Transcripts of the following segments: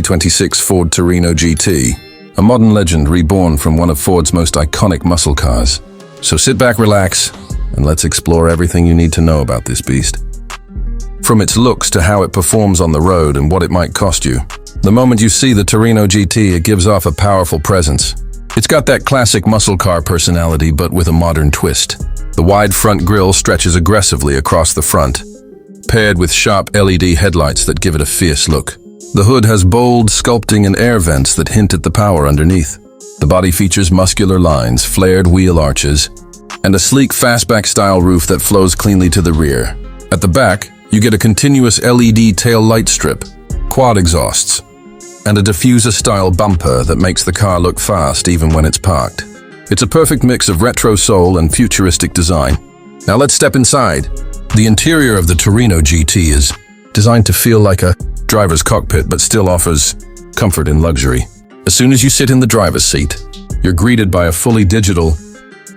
2026 Ford Torino GT, a modern legend reborn from one of Ford's most iconic muscle cars. So sit back, relax, and let's explore everything you need to know about this beast. From its looks to how it performs on the road and what it might cost you. The moment you see the Torino GT, it gives off a powerful presence. It's got that classic muscle car personality, but with a modern twist. The wide front grille stretches aggressively across the front, paired with sharp LED headlights that give it a fierce look. The hood has bold sculpting and air vents that hint at the power underneath. The body features muscular lines, flared wheel arches, and a sleek fastback-style roof that flows cleanly to the rear. At the back, you get a continuous LED tail light strip, quad exhausts, and a diffuser-style bumper that makes the car look fast even when it's parked. It's a perfect mix of retro soul and futuristic design. Now let's step inside. The interior of the Torino GT is designed to feel like a driver's cockpit, but still offers comfort and luxury. As soon as you sit in the driver's seat, you're greeted by a fully digital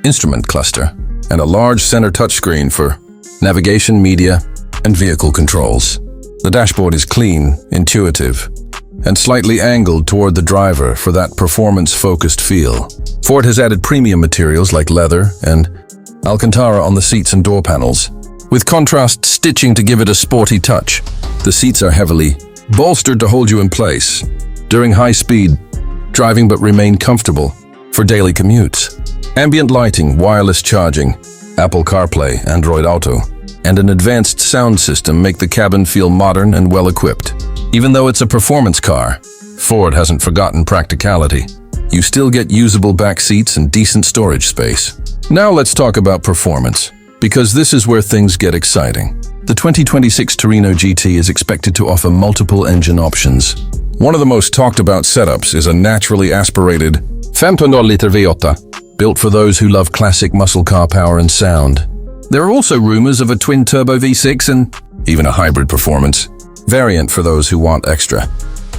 instrument cluster and a large center touchscreen for navigation, media, and vehicle controls. The dashboard is clean, intuitive, and slightly angled toward the driver for that performance-focused feel. Ford has added premium materials like leather and Alcantara on the seats and door panels, with contrast stitching to give it a sporty touch. The seats are heavily bolstered to hold you in place during high-speed driving, but remain comfortable for daily commutes. Ambient lighting, wireless charging, Apple CarPlay, Android Auto, and an advanced sound system make the cabin feel modern and well-equipped. Even though it's a performance car, Ford hasn't forgotten practicality. You still get usable back seats and decent storage space. Now let's talk about performance, because this is where things get exciting. The 2026 Torino GT is expected to offer multiple engine options. One of the most talked about setups is a naturally aspirated 5.0-liter V8, built for those who love classic muscle car power and sound. There are also rumors of a twin-turbo V6 and even a hybrid performance variant for those who want extra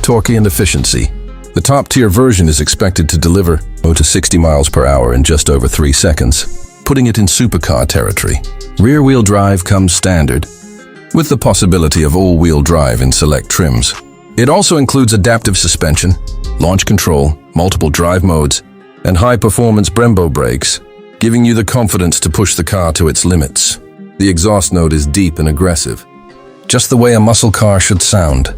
torque and efficiency. The top-tier version is expected to deliver to 60 miles per hour in just over 3 seconds, putting it in supercar territory. Rear-wheel drive comes standard, with the possibility of all-wheel drive in select trims. It also includes adaptive suspension, launch control, multiple drive modes, and high-performance Brembo brakes, giving you the confidence to push the car to its limits. The exhaust note is deep and aggressive, just the way a muscle car should sound,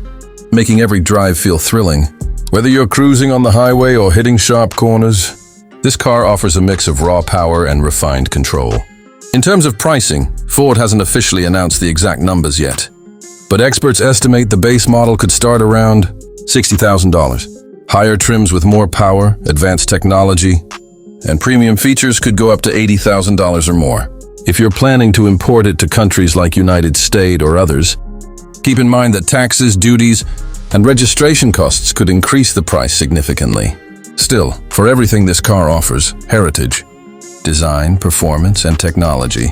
making every drive feel thrilling. Whether you're cruising on the highway or hitting sharp corners, this car offers a mix of raw power and refined control. In terms of pricing, Ford hasn't officially announced the exact numbers yet, but experts estimate the base model could start around $60,000. Higher trims with more power, advanced technology, and premium features could go up to $80,000 or more. If you're planning to import it to countries like United States or others, keep in mind that taxes, duties, and registration costs could increase the price significantly. Still, for everything this car offers, heritage, design, performance, and technology,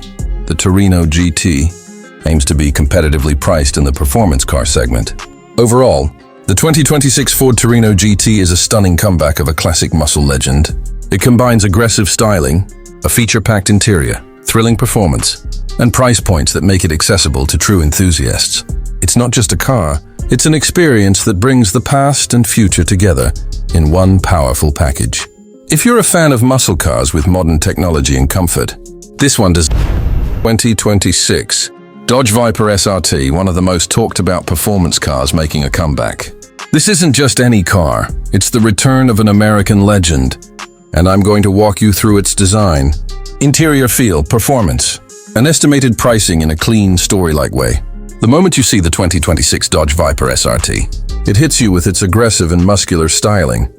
the Torino GT aims to be competitively priced in the performance car segment. Overall, the 2026 Ford Torino GT is a stunning comeback of a classic muscle legend. It combines aggressive styling, a feature-packed interior, thrilling performance, and price points that make it accessible to true enthusiasts. It's not just a car, it's an experience that brings the past and future together in one powerful package. If you're a fan of muscle cars with modern technology and comfort, this one does. 2026 Dodge Viper SRT, one of the most talked about performance cars making a comeback. This isn't just any car, it's the return of an American legend, and I'm going to walk you through its design, interior feel, performance, and estimated pricing in a clean, story-like way. The moment you see the 2026 Dodge Viper SRT, it hits you with its aggressive and muscular styling.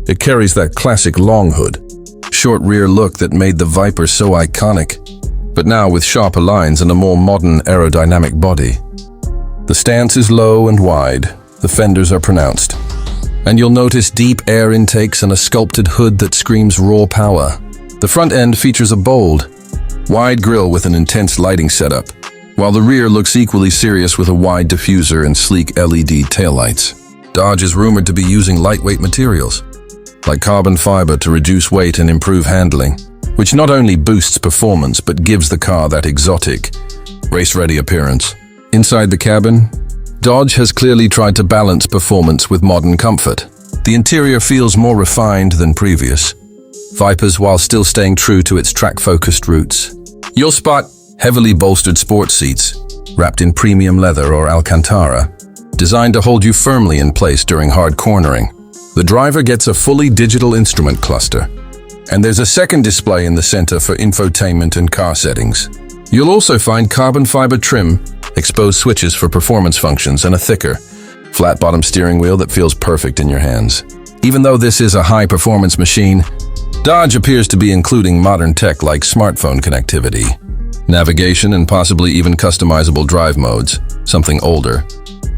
It carries that classic long hood, short rear look that made the Viper so iconic, but now with sharper lines and a more modern aerodynamic body. The stance is low and wide, the fenders are pronounced, and you'll notice deep air intakes and a sculpted hood that screams raw power. The front end features a bold, wide grille with an intense lighting setup, while the rear looks equally serious with a wide diffuser and sleek LED taillights. Dodge is rumored to be using lightweight materials, like carbon fiber, to reduce weight and improve handling, which not only boosts performance but gives the car that exotic, race-ready appearance. Inside the cabin, Dodge has clearly tried to balance performance with modern comfort. The interior feels more refined than previous Vipers while still staying true to its track-focused roots. You'll spot heavily bolstered sports seats, wrapped in premium leather or Alcantara, designed to hold you firmly in place during hard cornering. The driver gets a fully digital instrument cluster, and there's a second display in the center for infotainment and car settings. You'll also find carbon fiber trim, exposed switches for performance functions, and a thicker, flat-bottom steering wheel that feels perfect in your hands. Even though this is a high-performance machine, Dodge appears to be including modern tech like smartphone connectivity, navigation, and possibly even customizable drive modes, something older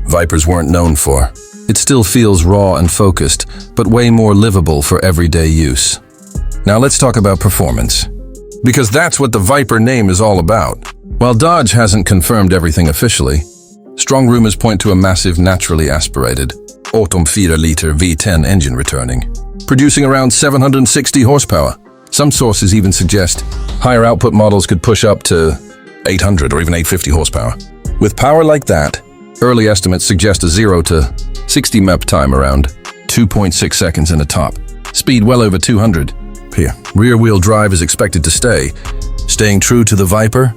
Vipers weren't known for. It still feels raw and focused, but way more livable for everyday use. Now let's talk about performance, because that's what the Viper name is all about. While Dodge hasn't confirmed everything officially, strong rumors point to a massive naturally aspirated 8.4-liter V10 engine returning, producing around 760 horsepower. Some sources even suggest higher output models could push up to 800 or even 850 horsepower. With power like that, early estimates suggest a 0 to 60 mph time around 2.6 seconds in a top, speed well over 200. Rear-wheel drive is expected to staying true to the Viper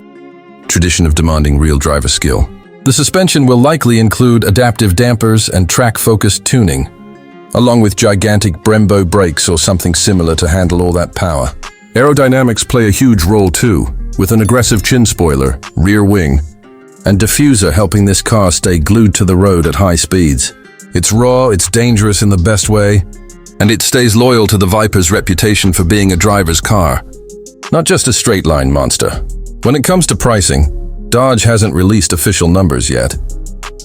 tradition of demanding real driver skill. The suspension will likely include adaptive dampers and track-focused tuning, along with gigantic Brembo brakes or something similar to handle all that power. Aerodynamics play a huge role too, with an aggressive chin spoiler, rear wing, and diffuser helping this car stay glued to the road at high speeds. It's raw, it's dangerous in the best way, and it stays loyal to the Viper's reputation for being a driver's car, not just a straight-line monster. When it comes to pricing, Dodge hasn't released official numbers yet,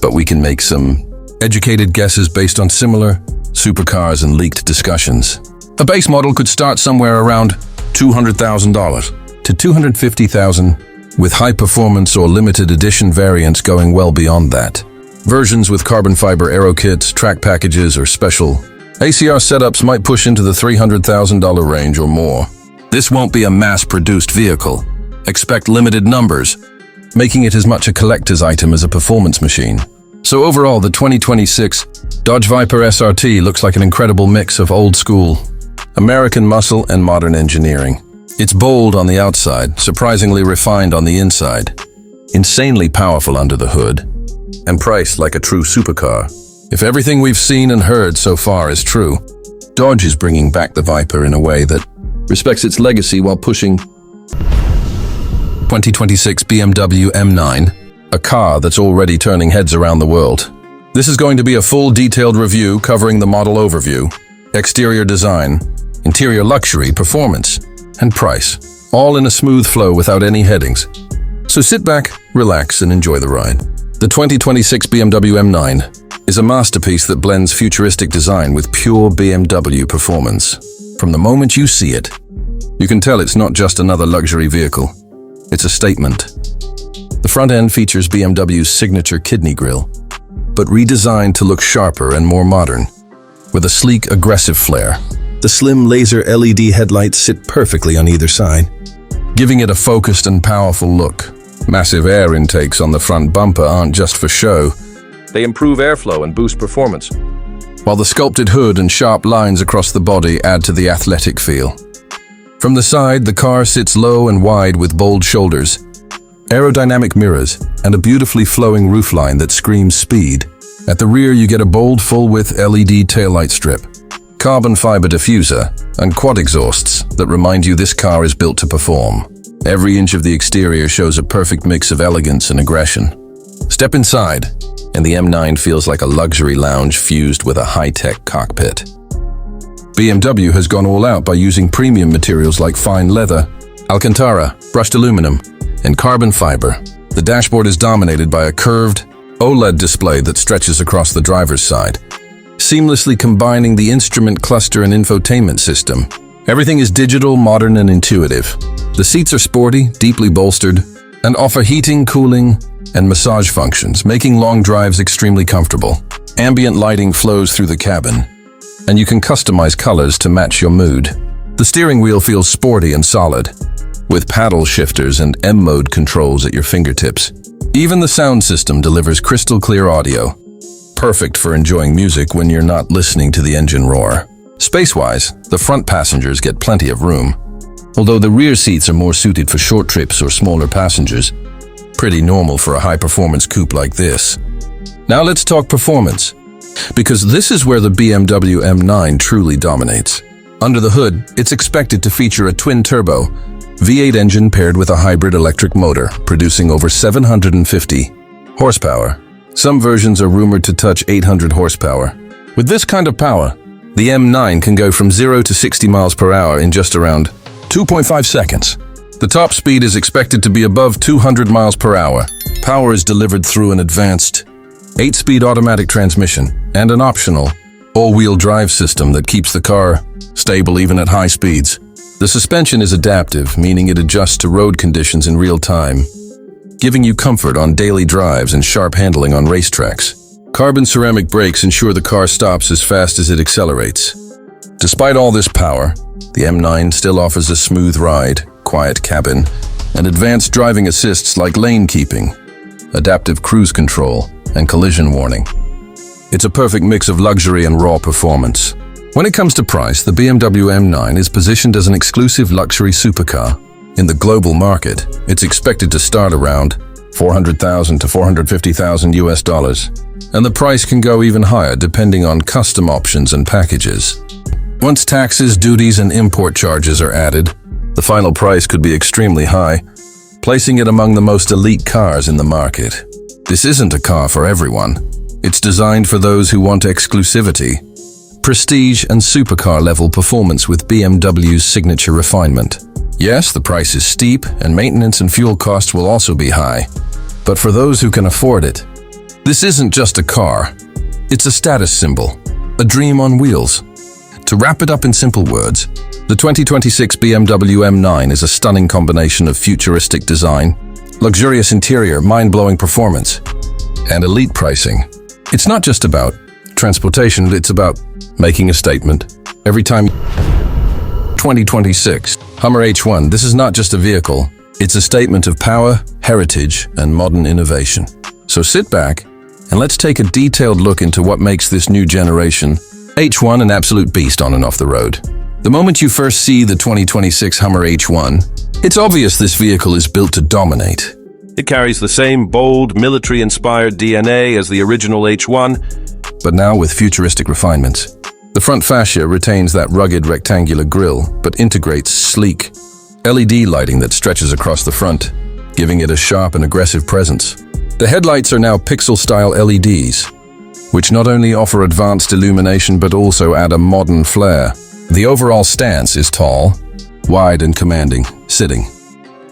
but we can make some educated guesses based on similar supercars and leaked discussions. A base model could start somewhere around $200,000 to $250,000, with high performance or limited edition variants going well beyond that. Versions with carbon fiber aero kits, track packages, or special ACR setups might push into the $300,000 range or more. This won't be a mass-produced vehicle. Expect limited numbers, making it as much a collector's item as a performance machine. So overall, the 2026 Dodge Viper SRT looks like an incredible mix of old-school American muscle and modern engineering. It's bold on the outside, surprisingly refined on the inside, insanely powerful under the hood, and priced like a true supercar. If everything we've seen and heard so far is true, Dodge is bringing back the Viper in a way that respects its legacy while pushing 2026 BMW M9, a car that's already turning heads around the world. This is going to be a full detailed review covering the model overview, exterior design, interior luxury, performance, and price, all in a smooth flow without any headings. So sit back, relax, and enjoy the ride. The 2026 BMW M9 is a masterpiece that blends futuristic design with pure BMW performance. From the moment you see it, you can tell it's not just another luxury vehicle. It's a statement. The front end features BMW's signature kidney grille, but redesigned to look sharper and more modern, with a sleek, aggressive flare. The slim laser LED headlights sit perfectly on either side, giving it a focused and powerful look. Massive air intakes on the front bumper aren't just for show. They improve airflow and boost performance, while the sculpted hood and sharp lines across the body add to the athletic feel. From the side, the car sits low and wide with bold shoulders, aerodynamic mirrors, and a beautifully flowing roofline that screams speed. At the rear, you get a bold full-width LED taillight strip, carbon fiber diffuser, and quad exhausts that remind you this car is built to perform. Every inch of the exterior shows a perfect mix of elegance and aggression. Step inside, and the M9 feels like a luxury lounge fused with a high-tech cockpit. BMW has gone all out by using premium materials like fine leather, Alcantara, brushed aluminum, and carbon fiber. The dashboard is dominated by a curved OLED display that stretches across the driver's side, seamlessly combining the instrument cluster and infotainment system. Everything is digital, modern, and intuitive. The seats are sporty, deeply bolstered, and offer heating, cooling, and massage functions, making long drives extremely comfortable. Ambient lighting flows through the cabin, and you can customize colors to match your mood. The steering wheel feels sporty and solid, with paddle shifters and M-mode controls at your fingertips. Even the sound system delivers crystal clear audio, perfect for enjoying music when you're not listening to the engine roar. Space-wise, the front passengers get plenty of room, although the rear seats are more suited for short trips or smaller passengers. Pretty normal for a high-performance coupe like this. Now let's talk performance, because this is where the BMW M9 truly dominates. Under the hood, it's expected to feature a twin-turbo V8 engine paired with a hybrid electric motor, producing over 750 horsepower. Some versions are rumored to touch 800 horsepower. With this kind of power, the M9 can go from 0 to 60 miles per hour in just around 2.5 seconds. The top speed is expected to be above 200 miles per hour. Power is delivered through an advanced 8-speed automatic transmission and an optional all-wheel drive system that keeps the car stable even at high speeds. The suspension is adaptive, meaning it adjusts to road conditions in real time, giving you comfort on daily drives and sharp handling on racetracks. Carbon ceramic brakes ensure the car stops as fast as it accelerates. Despite all this power, the M9 still offers a smooth ride, quiet cabin, and advanced driving assists like lane keeping, adaptive cruise control, and collision warning. It's a perfect mix of luxury and raw performance. When it comes to price, the BMW M9 is positioned as an exclusive luxury supercar. In the global market, it's expected to start around $400,000 to $450,000 US, and the price can go even higher depending on custom options and packages. Once taxes, duties, and import charges are added, the final price could be extremely high, placing it among the most elite cars in the market. This isn't a car for everyone. It's designed for those who want exclusivity, prestige, and supercar-level performance with BMW's signature refinement. Yes, the price is steep, and maintenance and fuel costs will also be high. But for those who can afford it, this isn't just a car. It's a status symbol, a dream on wheels. To wrap it up in simple words, the 2026 BMW M9 is a stunning combination of futuristic design, luxurious interior, mind-blowing performance, and elite pricing. It's not just about transportation, it's about making a statement. Every time 2026 Hummer H1, this is not just a vehicle, it's a statement of power, heritage, and modern innovation. So sit back and let's take a detailed look into what makes this new generation H1 an absolute beast on and off the road. The moment you first see the 2026 Hummer H1, it's obvious this vehicle is built to dominate. It carries the same bold, military-inspired DNA as the original H1, but now with futuristic refinements. The front fascia retains that rugged rectangular grille, but integrates sleek LED lighting that stretches across the front, giving it a sharp and aggressive presence. The headlights are now pixel-style LEDs, which not only offer advanced illumination but also add a modern flair. The overall stance is tall, wide and commanding, sitting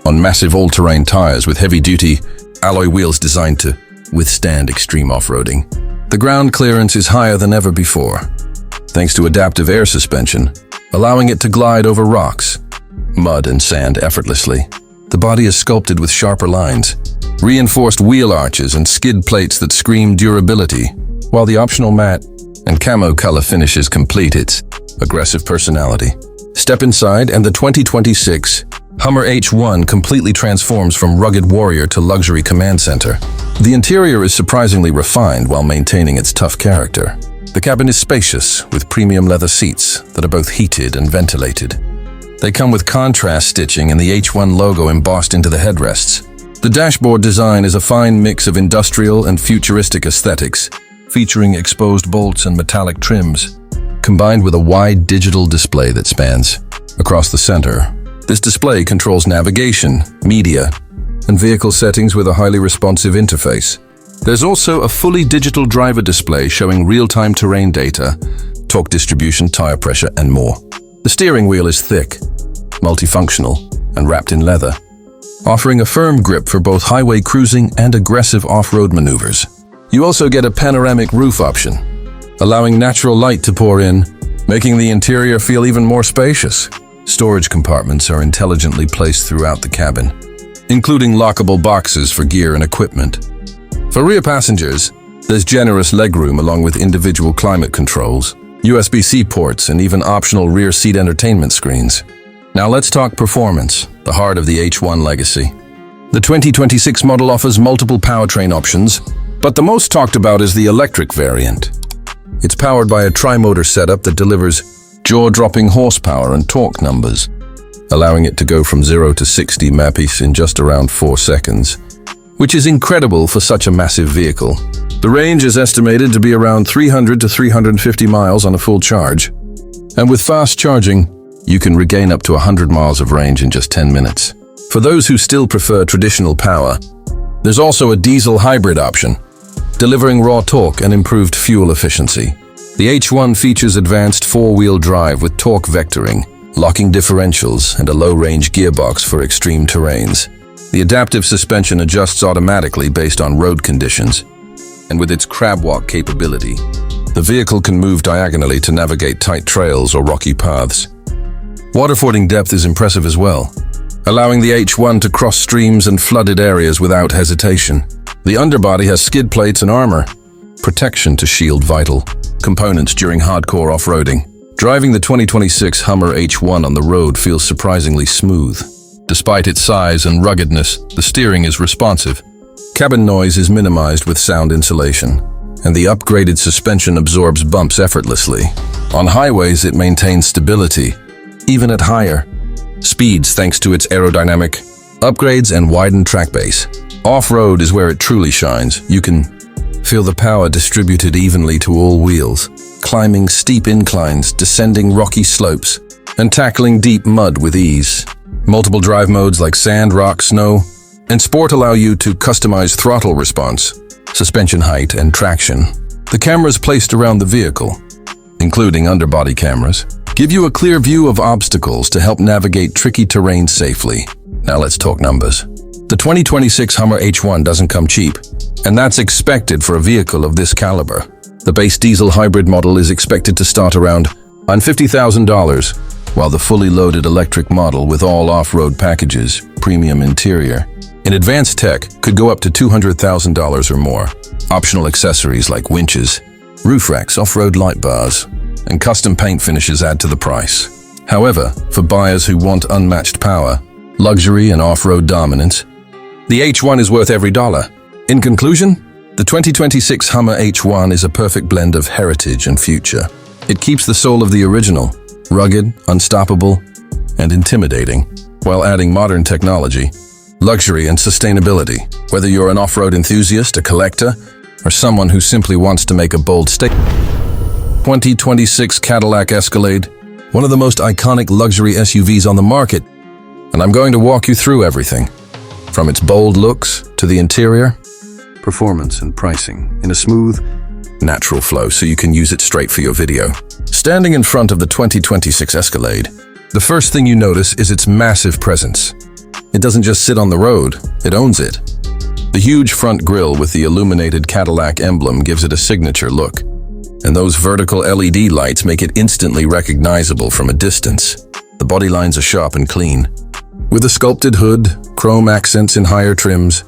on massive all-terrain tires with heavy-duty alloy wheels designed to withstand extreme off-roading. The ground clearance is higher than ever before, thanks to adaptive air suspension, allowing it to glide over rocks, mud and sand effortlessly. The body is sculpted with sharper lines, reinforced wheel arches and skid plates that scream durability, while the optional matte and camo color finishes complete its aggressive personality. Step inside and the 2026 Hummer H1 completely transforms from rugged warrior to luxury command center. The interior is surprisingly refined while maintaining its tough character. The cabin is spacious, with premium leather seats that are both heated and ventilated. They come with contrast stitching and the H1 logo embossed into the headrests. The dashboard design is a fine mix of industrial and futuristic aesthetics, featuring exposed bolts and metallic trims, combined with a wide digital display that spans across the center. This display controls navigation, media, and vehicle settings with a highly responsive interface. There's also a fully digital driver display showing real-time terrain data, torque distribution, tire pressure, and more. The steering wheel is thick, multifunctional, and wrapped in leather, offering a firm grip for both highway cruising and aggressive off-road maneuvers. You also get a panoramic roof option, allowing natural light to pour in, making the interior feel even more spacious. Storage compartments are intelligently placed throughout the cabin, including lockable boxes for gear and equipment. For rear passengers, there's generous legroom along with individual climate controls, USB-C ports, and even optional rear seat entertainment screens. Now let's talk performance, the heart of the H1 legacy. The 2026 model offers multiple powertrain options, But the most talked about is the electric variant. It's powered by a tri-motor setup that delivers jaw-dropping horsepower and torque numbers, allowing it to go from 0 to 60 mph in just around 4 seconds, which is incredible for such a massive vehicle. The range is estimated to be around 300 to 350 miles on a full charge, and with fast charging, you can regain up to 100 miles of range in just 10 minutes. For those who still prefer traditional power, there's also a diesel hybrid option, delivering raw torque and improved fuel efficiency. The H1 features advanced four-wheel drive with torque vectoring, locking differentials, and a low-range gearbox for extreme terrains. The adaptive suspension adjusts automatically based on road conditions, and with its crab walk capability, the vehicle can move diagonally to navigate tight trails or rocky paths. Waterfording depth is impressive as well, allowing the H1 to cross streams and flooded areas without hesitation. The underbody has skid plates and armor, protection to shield vital components during hardcore off-roading. Driving the 2026 Hummer H1 on the road feels surprisingly smooth. Despite its size and ruggedness, the steering is responsive. Cabin noise is minimized with sound insulation, and the upgraded suspension absorbs bumps effortlessly. On highways, it maintains stability, even at higher speeds thanks to its aerodynamic upgrades and widened track base. Off-road is where it truly shines. You can feel the power distributed evenly to all wheels, climbing steep inclines, descending rocky slopes, and tackling deep mud with ease. Multiple drive modes like sand, rock, snow, and sport allow you to customize throttle response, suspension height, and traction. The cameras placed around the vehicle, including underbody cameras, give you a clear view of obstacles to help navigate tricky terrain safely. Now let's talk numbers. The 2026 Hummer H1 doesn't come cheap, and that's expected for a vehicle of this caliber. The base diesel hybrid model is expected to start around $50,000, while the fully loaded electric model with all off-road packages, premium interior, and advanced tech could go up to $200,000 or more. Optional accessories like winches, roof racks, off-road light bars, and custom paint finishes add to the price. However, for buyers who want unmatched power, luxury, and off-road dominance, the H1 is worth every dollar. In conclusion, the 2026 Hummer H1 is a perfect blend of heritage and future. It keeps the soul of the original, rugged, unstoppable, and intimidating, while adding modern technology, luxury, and sustainability. Whether you're an off-road enthusiast, a collector, or someone who simply wants to make a bold statement, 2026 Cadillac Escalade, one of the most iconic luxury SUVs on the market, and I'm going to walk you through everything, from its bold looks to the interior, performance, and pricing in a smooth, natural flow so you can use it straight for your video. Standing in front of the 2026 Escalade, the first thing you notice is its massive presence. It doesn't just sit on the road, it owns it. The huge front grille with the illuminated Cadillac emblem gives it a signature look, and those vertical LED lights make it instantly recognizable from a distance. The body lines are sharp and clean, with a sculpted hood, chrome accents in higher trims,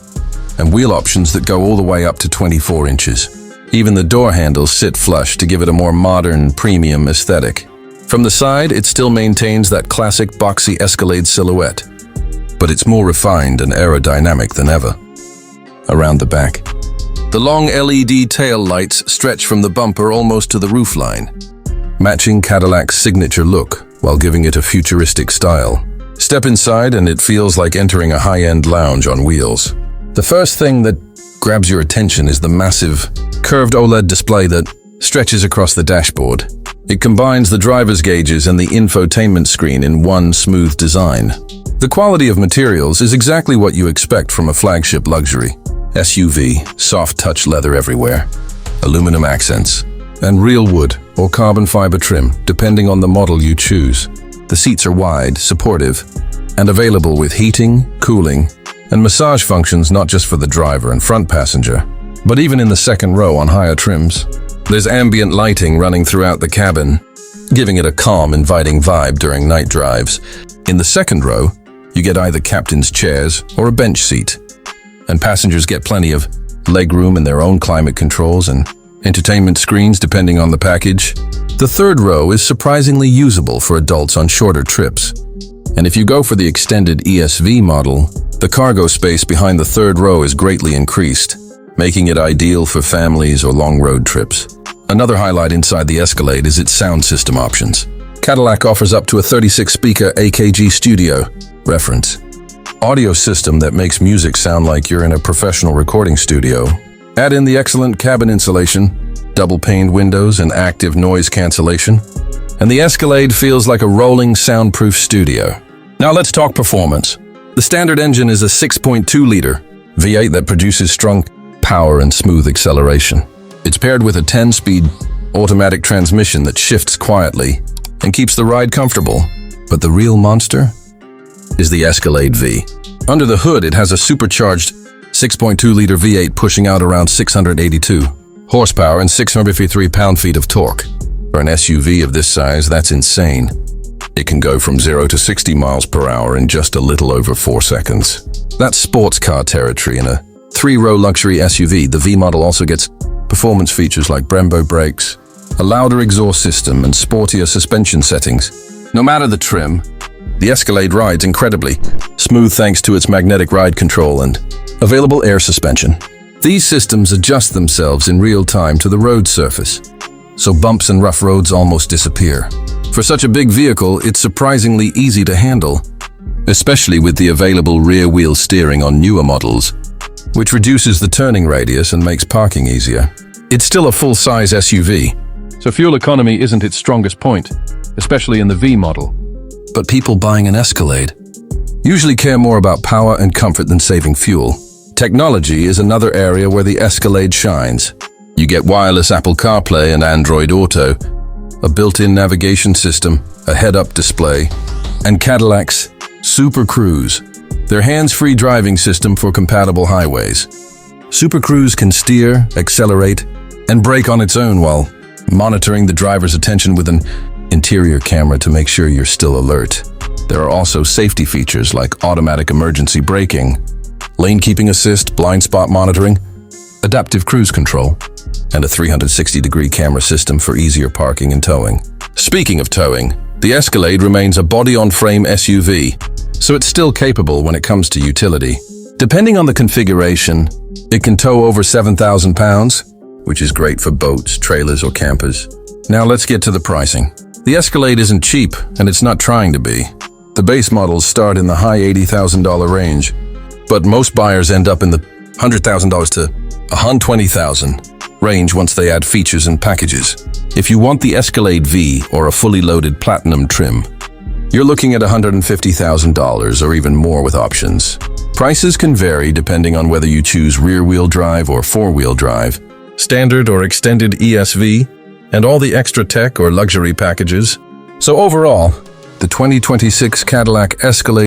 and wheel options that go all the way up to 24 inches. Even the door handles sit flush to give it a more modern, premium aesthetic. From the side, it still maintains that classic boxy Escalade silhouette, but it's more refined and aerodynamic than ever. Around the back, the long LED tail lights stretch from the bumper almost to the roofline, matching Cadillac's signature look while giving it a futuristic style. Step inside and it feels like entering a high-end lounge on wheels. The first thing that grabs your attention is the massive, curved OLED display that stretches across the dashboard. It combines the driver's gauges and the infotainment screen in one smooth design. The quality of materials is exactly what you expect from a flagship luxury SUV, soft touch leather everywhere, aluminum accents, and real wood or carbon fiber trim, depending on the model you choose. The seats are wide, supportive, and available with heating, cooling, and massage functions not just for the driver and front passenger, but even in the second row on higher trims. There's ambient lighting running throughout the cabin, giving it a calm, inviting vibe during night drives. In the second row, you get either captain's chairs or a bench seat, and passengers get plenty of legroom and their own climate controls and entertainment screens depending on the package. The third row is surprisingly usable for adults on shorter trips. And if you go for the extended ESV model, the cargo space behind the third row is greatly increased, making it ideal for families or long road trips. Another highlight inside the Escalade is its sound system options. Cadillac offers up to a 36-speaker AKG Studio reference audio system that makes music sound like you're in a professional recording studio. Add in the excellent cabin insulation, double-paned windows, and active noise cancellation, and the Escalade feels like a rolling soundproof studio. Now let's talk performance. The standard engine is a 6.2-liter V8 that produces strong power and smooth acceleration. It's paired with a 10-speed automatic transmission that shifts quietly and keeps the ride comfortable. But the real monster is the Escalade V. Under the hood, it has a supercharged 6.2-liter V8 pushing out around 682 horsepower and 653 pound-feet of torque. For an SUV of this size, that's insane. It can go from 0 to 60 miles per hour in just a little over 4 seconds. That's sports car territory in a 3-row luxury SUV. The V model also gets performance features like Brembo brakes, a louder exhaust system, and sportier suspension settings. No matter the trim, the Escalade rides incredibly smooth thanks to its magnetic ride control and available air suspension. These systems adjust themselves in real time to the road surface, so bumps and rough roads almost disappear. For such a big vehicle, it's surprisingly easy to handle, especially with the available rear-wheel steering on newer models, which reduces the turning radius and makes parking easier. It's still a full-size SUV, So fuel economy isn't its strongest point, especially in the V model. but people buying an Escalade usually care more about power and comfort than saving fuel. Technology is another area where the Escalade shines. You get wireless Apple CarPlay and Android Auto, a built-in navigation system, a head-up display, and Cadillac's Super Cruise, their hands-free driving system for compatible highways. Super Cruise can steer, accelerate, and brake on its own while monitoring the driver's attention with an interior camera to make sure you're still alert. There are also safety features like automatic emergency braking, lane keeping assist, blind spot monitoring, adaptive cruise control, and a 360-degree camera system for easier parking and towing. Speaking of towing, the Escalade remains a body-on-frame SUV, so it's still capable when it comes to utility. Depending on the configuration, it can tow over 7,000 pounds, which is great for boats, trailers, or campers. Now let's get to the pricing. The Escalade isn't cheap, and it's not trying to be. The base models start in the high $80,000 range, but most buyers end up in the $100,000 to $120,000 range once they add features and packages. If you want the Escalade V or a fully loaded platinum trim, you're looking at $150,000 or even more with options. Prices can vary depending on whether you choose rear-wheel drive or four-wheel drive, standard or extended ESV, and all the extra tech or luxury packages. So overall, the 2026 Cadillac Escalade